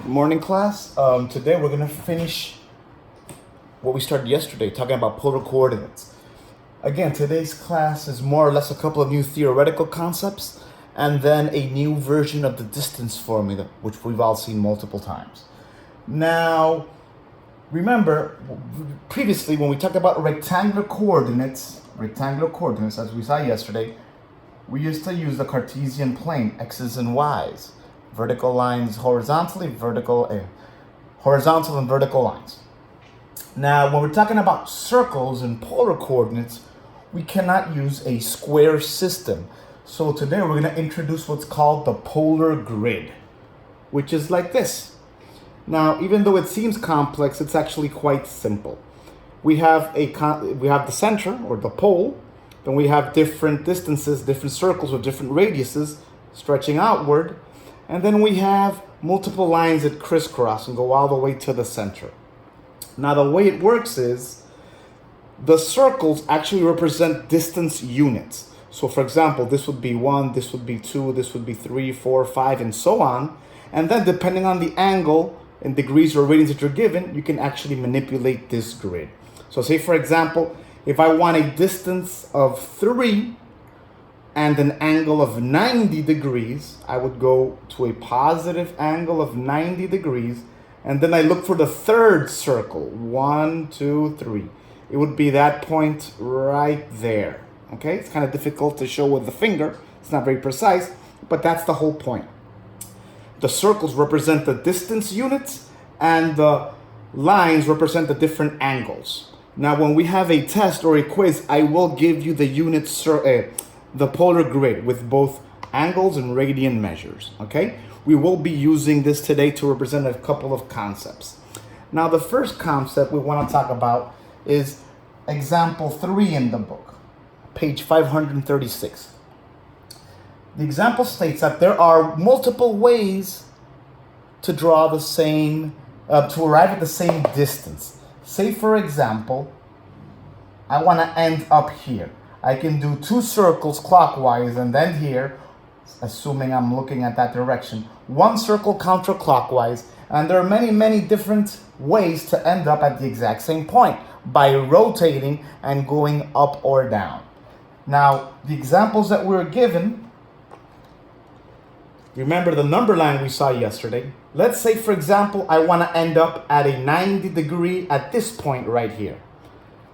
Morning class. Today we're gonna finish what we started yesterday, talking about polar coordinates. Again, today's class is more or less a couple of new theoretical concepts and then a new version of the distance formula, which we've all seen multiple times. Now, remember, previously when we talked about rectangular coordinates, as we saw yesterday, we used to use the Cartesian plane, x's and y's, vertical lines horizontally, horizontal and vertical lines. Now, when we're talking about circles and polar coordinates, we cannot use a square system. So today we're going to introduce what's called the polar grid, which is like this. Now, even though it seems complex, it's actually quite simple. We have the center or the pole, then we have different distances, different circles with different radiuses stretching outward, and then we have multiple lines that crisscross and go all the way to the center. Now, the way it works is the circles actually represent distance units. So, for example, this would be 1, this would be 2, this would be 3, 4, 5, and so on. And then depending on the angle in degrees or radians that you're given, you can actually manipulate this grid. So say, for example, if I want a distance of 3 and an angle of 90 degrees, I would go to a positive angle of 90 degrees, and then I look for the third circle, 1, 2, 3. It would be that point right there, okay? It's kind of difficult to show with the finger. It's not very precise, but that's the whole point. The circles represent the distance units, and the lines represent the different angles. Now, when we have a test or a quiz, I will give you the the polar grid with both angles and radian measures, okay? We will be using this today to represent a couple of concepts. Now, the first concept we want to talk about is example 3 in the book, page 536. The example states that there are multiple ways to draw the same, to arrive at the same distance. Say, for example, I want to end up here. I can do 2 circles clockwise and then here, assuming I'm looking at that direction, 1 circle counterclockwise, and there are many different ways to end up at the exact same point by rotating and going up or down. Now, the examples that we're given, remember the number line we saw yesterday. Let's say, for example, I want to end up at a 90 degree at this point right here.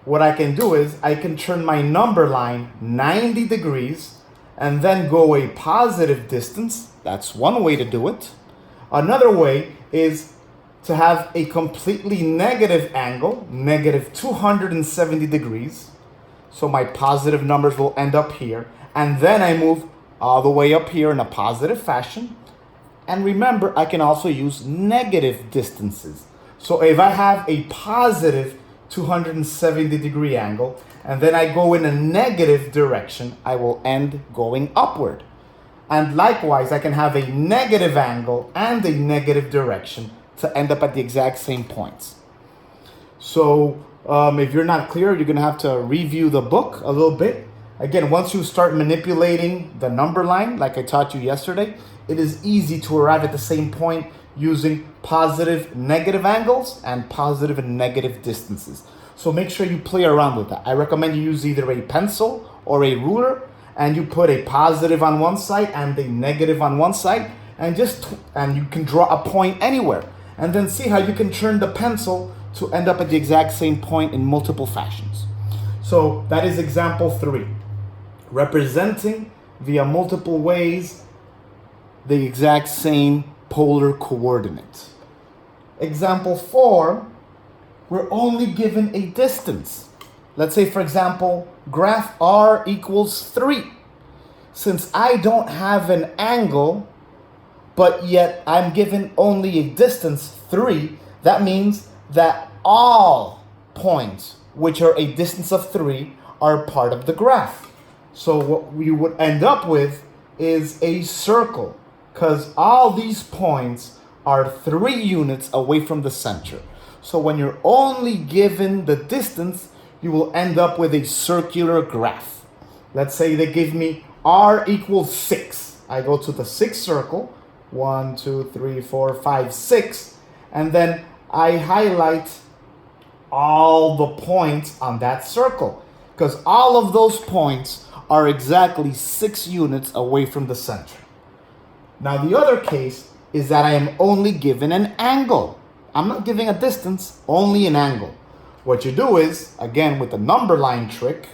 What I can do is I can turn my number line 90 degrees and then go a positive distance. That's one way to do it. Another way is to have a completely negative angle, negative 270 degrees. So my positive numbers will end up here. And then I move all the way up here in a positive fashion. And remember, I can also use negative distances. So if I have a positive 270 degree angle, and then I go in a negative direction, I will end going upward. And likewise, I can have a negative angle and a negative direction to end up at the exact same points. So if you're not clear, you're gonna have to review the book a little bit. Again, once you start manipulating the number line, like I taught you yesterday, it is easy to arrive at the same point using positive, negative angles and positive and negative distances. So make sure you play around with that. I recommend you use either a pencil or a ruler, and you put a positive on one side and a negative on one side, and you can draw a point anywhere, and then see how you can turn the pencil to end up at the exact same point in multiple fashions. So that is example 3, representing via multiple ways the exact same polar coordinate. Example 4, we're only given a distance. Let's say, for example, graph r equals 3. Since I don't have an angle, but yet I'm given only a distance 3, that means that all points which are a distance of 3 are part of the graph. So what we would end up with is a circle, because all these points are 3 units away from the center. So when you're only given the distance, you will end up with a circular graph. Let's say they give me r equals 6. I go to the 6th circle, 1, 2, 3, 4, 5, 6. And then I highlight all the points on that circle, because all of those points are exactly 6 units away from the center. Now the other case is that I am only given an angle. I'm not giving a distance, only an angle. What you do is, again with the number line trick,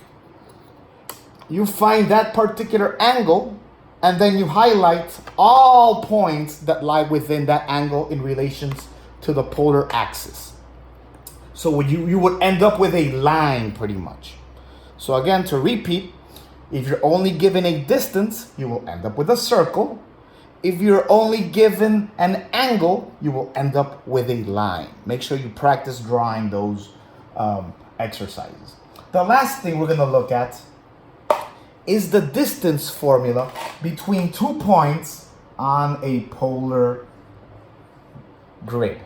you find that particular angle and then you highlight all points that lie within that angle in relations to the polar axis. So you would end up with a line pretty much. So again, to repeat, if you're only given a distance, you will end up with a circle. If you're only given an angle, you will end up with a line. Make sure you practice drawing those exercises. The last thing we're going to look at is the distance formula between 2 points on a polar grid.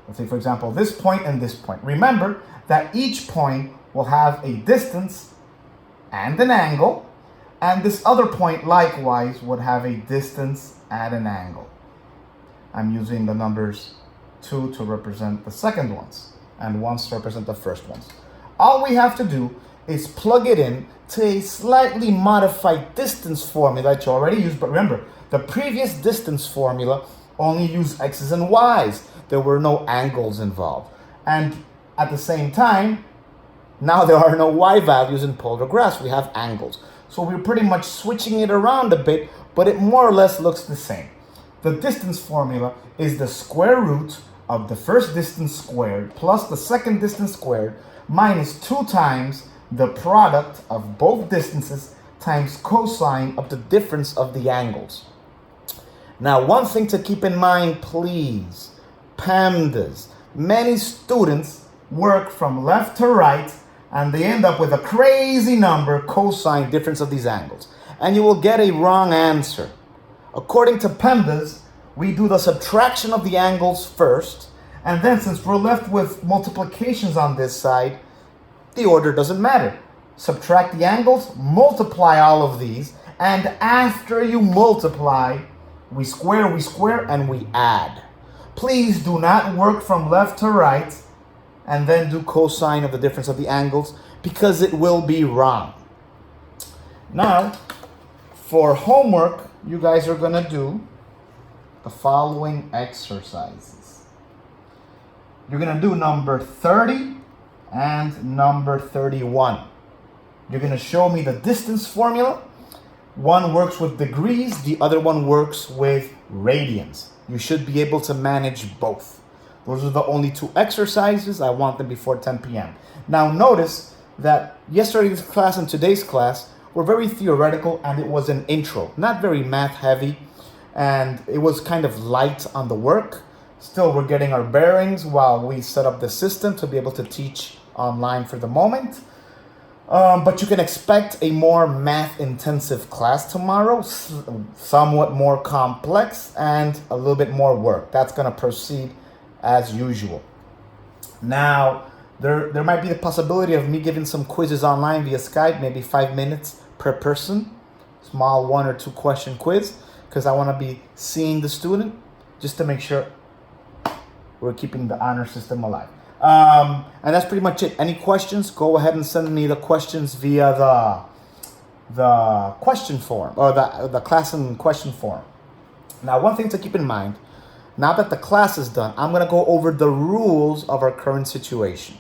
Let's say, for example, this point and this point. Remember that each point will have a distance and an angle, and this other point likewise would have a distance and an angle. I'm using the numbers 2 to represent the second ones and 1 to represent the first ones. All we have to do is plug it in to a slightly modified distance formula that you already used, but remember, the previous distance formula only used x's and y's. There were no angles involved. And at the same time, now there are no y values in polar graphs. We have angles. So we're pretty much switching it around a bit, but it more or less looks the same. The distance formula is the square root of the first distance squared plus the second distance squared minus 2 times the product of both distances times cosine of the difference of the angles. Now, one thing to keep in mind, please, PEMDAS. Many students work from left to right and they end up with a crazy number cosine difference of these angles. And you will get a wrong answer. According to PEMDAS, we do the subtraction of the angles first, and then since we're left with multiplications on this side, the order doesn't matter. Subtract the angles, multiply all of these, and after you multiply, we square, and we add. Please do not work from left to right and then do cosine of the difference of the angles, because it will be wrong. Now, for homework, you guys are going to do the following exercises. You're going to do number 30 and number 31. You're going to show me the distance formula. One works with degrees, the other one works with radians. You should be able to manage both. Those are the only 2 exercises. I want them before 10 p.m. Now notice that yesterday's class and today's class were very theoretical, and it was an intro, not very math heavy, and it was kind of light on the work. Still, we're getting our bearings while we set up the system to be able to teach online for the moment. But you can expect a more math-intensive class tomorrow, somewhat more complex and a little bit more work. That's going to proceed as usual. Now, there might be the possibility of me giving some quizzes online via Skype, maybe 5 minutes per person, small 1 or 2 question quiz, because I want to be seeing the student just to make sure we're keeping the honor system alive. And that's pretty much it. Any questions? Go ahead and send me the questions via the question form, or the class and question form. Now, one thing to keep in mind, now that the class is done, I'm going to go over the rules of our current situation.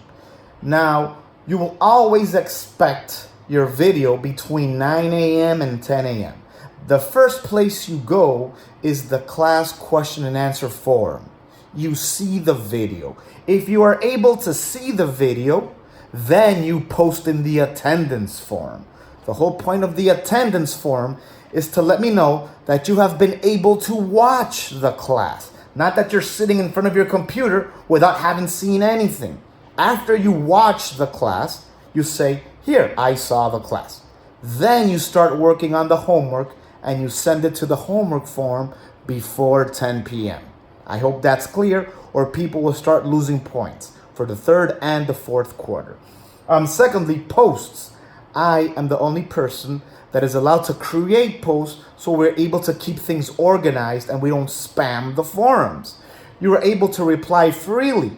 Now, you will always expect your video between 9 a.m. and 10 a.m. The first place you go is the class question and answer forum. You see the video. If you are able to see the video, then you post in the attendance form. The whole point of the attendance form is to let me know that you have been able to watch the class, not that you're sitting in front of your computer without having seen anything. After you watch the class, you say, "Here, I saw the class." Then you start working on the homework and you send it to the homework form before 10 p.m. I hope that's clear, or people will start losing points for the 3rd and the 4th quarter. Secondly, posts. I am the only person that is allowed to create posts so we're able to keep things organized and we don't spam the forums. You are able to reply freely.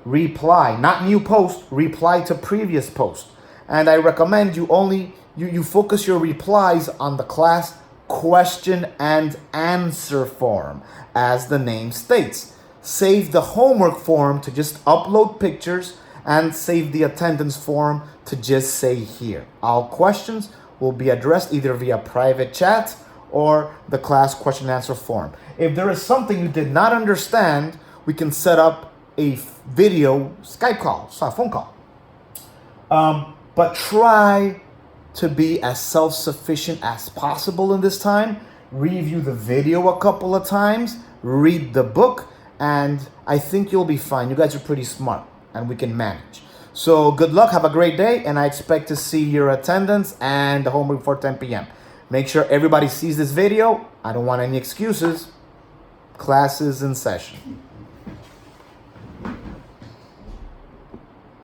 Reply, not new post, reply to previous post. And I recommend you focus your replies on the class question and answer form, as the name states. Save the homework form to just upload pictures and save the attendance form to just say here. All questions will be addressed either via private chat or the class question and answer form. If there is something you did not understand, we can set up a video Skype call, phone call. But try to be as self-sufficient as possible in this time. Review the video a couple of times, read the book, and I think you'll be fine. You guys are pretty smart and we can manage. So good luck, have a great day, and I expect to see your attendance and the homework before 10 p.m. Make sure everybody sees this video. I don't want any excuses. Class is in session.